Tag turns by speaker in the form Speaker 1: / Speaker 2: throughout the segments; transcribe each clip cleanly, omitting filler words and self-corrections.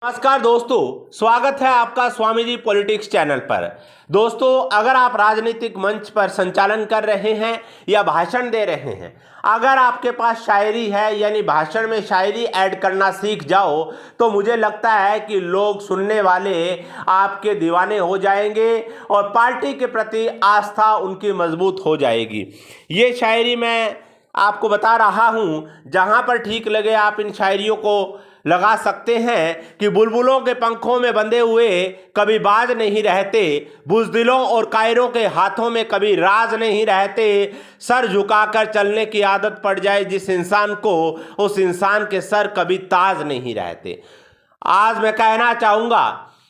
Speaker 1: नमस्कार दोस्तों, स्वागत है आपका स्वामी जी पॉलिटिक्स चैनल पर। दोस्तों, अगर आप राजनीतिक मंच पर संचालन कर रहे हैं या भाषण दे रहे हैं, अगर आपके पास शायरी है यानी भाषण में शायरी ऐड करना सीख जाओ तो मुझे लगता है कि लोग सुनने वाले आपके दीवाने हो जाएंगे और पार्टी के प्रति आस्था उनकी मजबूत हो जाएगी। ये शायरी मैं आपको बता रहा हूँ, जहाँ पर ठीक लगे आप इन शायरियों को लगा सकते हैं कि बुलबुलों के पंखों में बंधे हुए कभी बाज नहीं रहते, बुज़दिलों और कायरों के हाथों में कभी राज नहीं रहते। सर झुकाकर चलने की आदत पड़ जाए जिस इंसान को, उस इंसान के सर कभी ताज नहीं रहते। आज मैं कहना चाहूँगा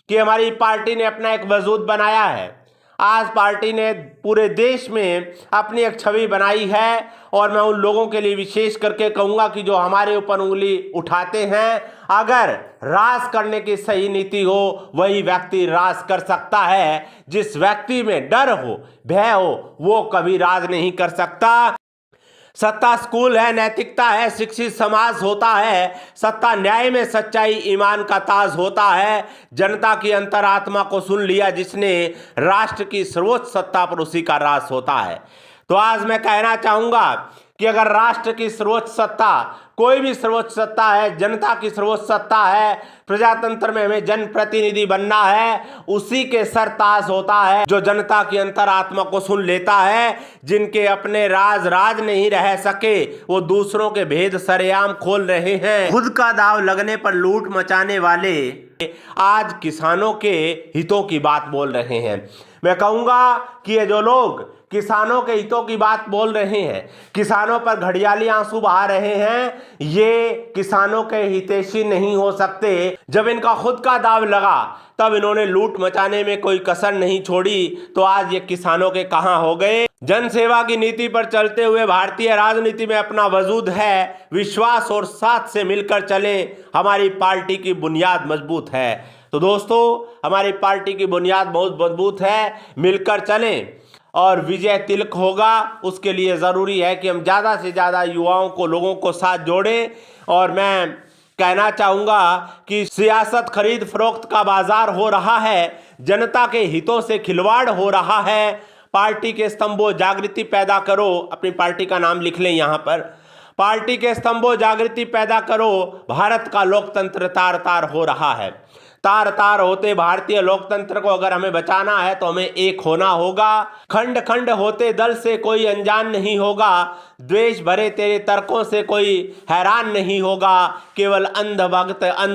Speaker 1: कि हमारी पार्टी ने अपना एक वजूद बनाया है। आज पार्टी ने पूरे देश में अपनी एक छवि बनाई है और मैं उन लोगों के लिए विशेष करके कहूँगा कि जो हमारे ऊपर उंगली उठाते हैं, अगर राज करने की सही नीति हो वही व्यक्ति राज कर सकता है। जिस व्यक्ति में डर हो, भय हो, वो कभी राज नहीं कर सकता। सत्ता स्कूल है, नैतिकता है, शिक्षित समाज होता है। सत्ता न्याय में सच्चाई ईमान का ताज होता है। जनता की अंतरात्मा को सुन लिया जिसने, राष्ट्र की सर्वोच्च सत्ता पर उसी का राज होता है। तो आज मैं कहना चाहूँगा कि अगर राष्ट्र की सर्वोच्च सत्ता, कोई भी सर्वोच्च सत्ता है, जनता की सर्वोच्च सत्ता है, प्रजातंत्र में हमें जनप्रतिनिधि बनना है, उसी के सर ताज होता है जो जनता की अंतरात्मा को सुन लेता है। जिनके अपने राज नहीं रह सके वो दूसरों के भेद सरेआम खोल रहे हैं। खुद का दाव लगने पर लूट मचाने वाले आज किसानों के हितों की बात बोल रहे हैं। मैं कहूँगा कि ये जो लोग किसानों के हितों की बात बोल रहे हैं, किसानों पर घड़ियाली आंसू बहा रहे हैं, ये किसानों के हितैषी नहीं हो सकते। जब इनका खुद का दाव लगा तब इन्होंने लूट मचाने में कोई कसर नहीं छोड़ी, तो आज ये किसानों के कहां हो गए। जनसेवा की नीति पर चलते हुए भारतीय राजनीति में अपना वजूद है। विश्वास और साथ से मिलकर चले, हमारी पार्टी की बुनियाद मजबूत है। तो दोस्तों, हमारी पार्टी की बुनियाद बहुत मजबूत है, मिलकर चलें और विजय तिलक होगा। उसके लिए ज़रूरी है कि हम ज़्यादा से ज़्यादा युवाओं को, लोगों को साथ जोड़ें। और मैं कहना चाहूँगा कि सियासत खरीद फरोख्त का बाजार हो रहा है, जनता के हितों से खिलवाड़ हो रहा है। पार्टी के स्तंभों जागृति पैदा करो, अपनी पार्टी का नाम लिख लें यहाँ पर। पार्टी के स्तंभों जागृति पैदा करो, भारत का लोकतंत्र तार तार हो रहा है। तार तार होते भारतीय लोकतंत्र को अगर हमें बचाना है तो हमें एक होना होगा। खंड खंड होते दल से कोई अनजान नहीं होगा। द्वेष भरे तेरे तर्कों से कोई हैरान नहीं होगा। केवल अंध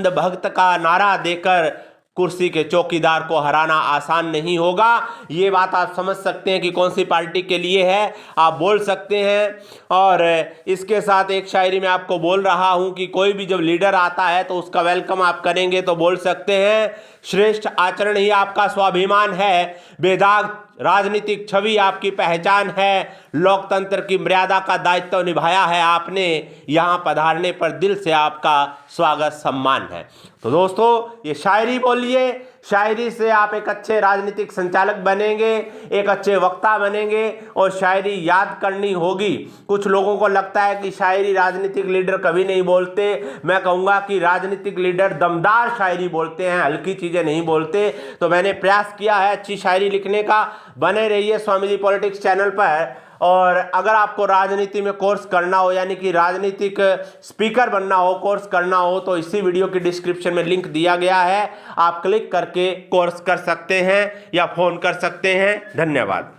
Speaker 1: भक्त का नारा देकर कुर्सी के चौकीदार को हराना आसान नहीं होगा। ये बात आप समझ सकते हैं कि कौन सी पार्टी के लिए है, आप बोल सकते हैं। और इसके साथ एक शायरी में आपको बोल रहा हूँ कि कोई भी जब लीडर आता है तो उसका वेलकम आप करेंगे तो बोल सकते हैं, श्रेष्ठ आचरण ही आपका स्वाभिमान है, बेदाग राजनीतिक छवि आपकी पहचान है, लोकतंत्र की मर्यादा का दायित्व निभाया है आपने, यहाँ पधारने पर दिल से आपका स्वागत सम्मान है। तो दोस्तों, ये शायरी बोलिए, शायरी से आप एक अच्छे राजनीतिक संचालक बनेंगे, एक अच्छे वक्ता बनेंगे और शायरी याद करनी होगी। कुछ लोगों को लगता है कि शायरी राजनीतिक लीडर कभी नहीं बोलते। मैं कहूँगा कि राजनीतिक लीडर दमदार शायरी बोलते हैं, हल्की चीज़ें नहीं बोलते। तो मैंने प्रयास किया है अच्छी शायरी लिखने का। बने रहिए स्वामी जी पॉलिटिक्स चैनल पर। और अगर आपको राजनीति में कोर्स करना हो, यानी कि राजनीतिक स्पीकर बनना हो, कोर्स करना हो, तो इसी वीडियो की डिस्क्रिप्शन में लिंक दिया गया है, आप क्लिक करके कोर्स कर सकते हैं या फ़ोन कर सकते हैं। धन्यवाद।